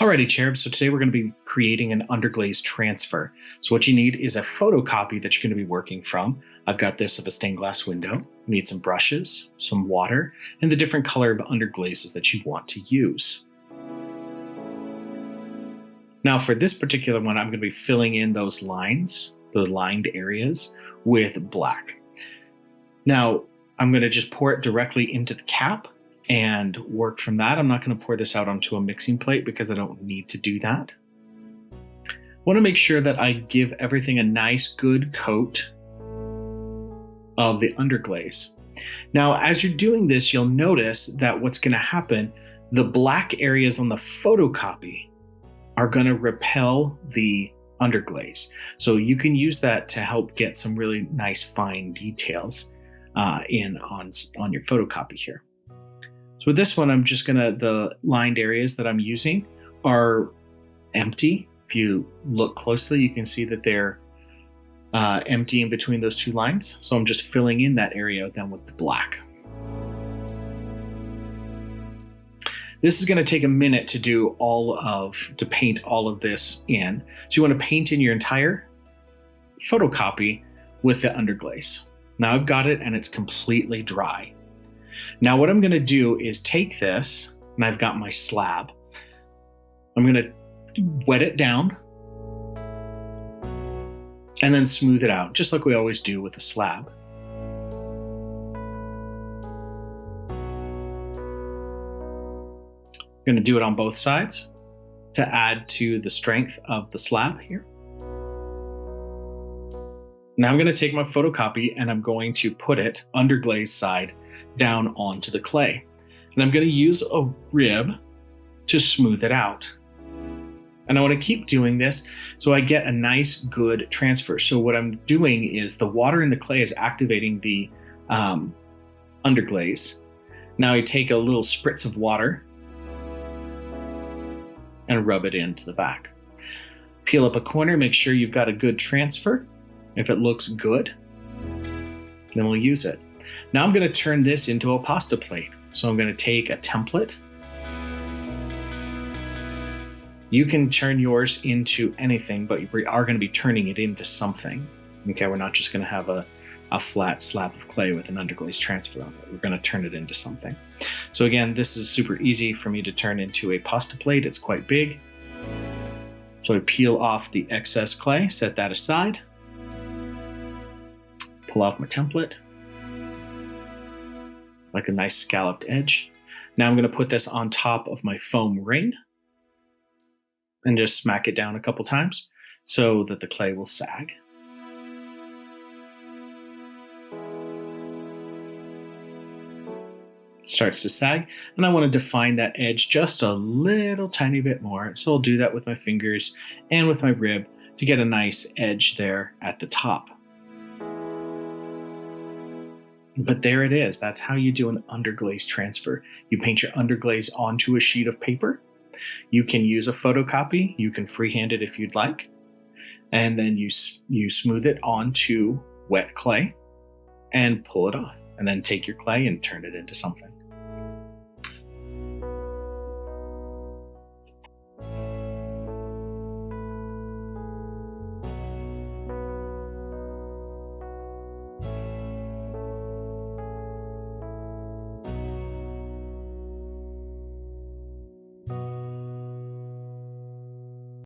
Alrighty, Cherub, so today we're going to be creating an underglaze transfer. So what you need is a photocopy that you're going to be working from. I've got this of a stained glass window. You need some brushes, some water, and the different color of underglazes that you want to use. Now for this particular one, I'm going to be filling in those lines, the lined areas, with black. Now I'm going to just pour it directly into the cap and work from that. I'm not going to pour this out onto a mixing plate because I don't need to do that. I want to make sure that I give everything a nice good coat of the underglaze. Now, as you're doing this, you'll notice that what's going to happen, the black areas on the photocopy are going to repel the underglaze. So you can use that to help get some really nice fine details on your photocopy here. So with this one, the lined areas that I'm using are empty. If you look closely, you can see that they're empty in between those two lines. So I'm just filling in that area then with the black. This is going to take a minute to to paint all of this in. So you want to paint in your entire photocopy with the underglaze. Now I've got it and it's completely dry. Now what I'm going to do is take this, and I've got my slab. I'm going to wet it down and then smooth it out, just like we always do with a slab. I'm going to do it on both sides to add to the strength of the slab here. Now I'm going to take my photocopy and I'm going to put it underglaze side down onto the clay. And I'm going to use a rib to smooth it out. And I want to keep doing this so I get a nice good transfer. So what I'm doing is the water in the clay is activating the underglaze. Now I take a little spritz of water and rub it into the back. Peel up a corner, make sure you've got a good transfer. If it looks good, then we'll use it. Now I'm going to turn this into a pasta plate. So I'm going to take a template. You can turn yours into anything, but we are going to be turning it into something. Okay, we're not just going to have a flat slab of clay with an underglaze transfer on it. We're going to turn it into something. So again, this is super easy for me to turn into a pasta plate. It's quite big. So I peel off the excess clay, set that aside. Pull off my template. Like a nice scalloped edge. Now I'm going to put this on top of my foam ring and just smack it down a couple times so that the clay will sag. It starts to sag, and I want to define that edge just a little tiny bit more. So I'll do that with my fingers and with my rib to get a nice edge there at the top. But there it is. That's how you do an underglaze transfer. You paint your underglaze onto a sheet of paper. You can use a photocopy. You can freehand it if you'd like. And then you smooth it onto wet clay and pull it off. And then take your clay and turn it into something.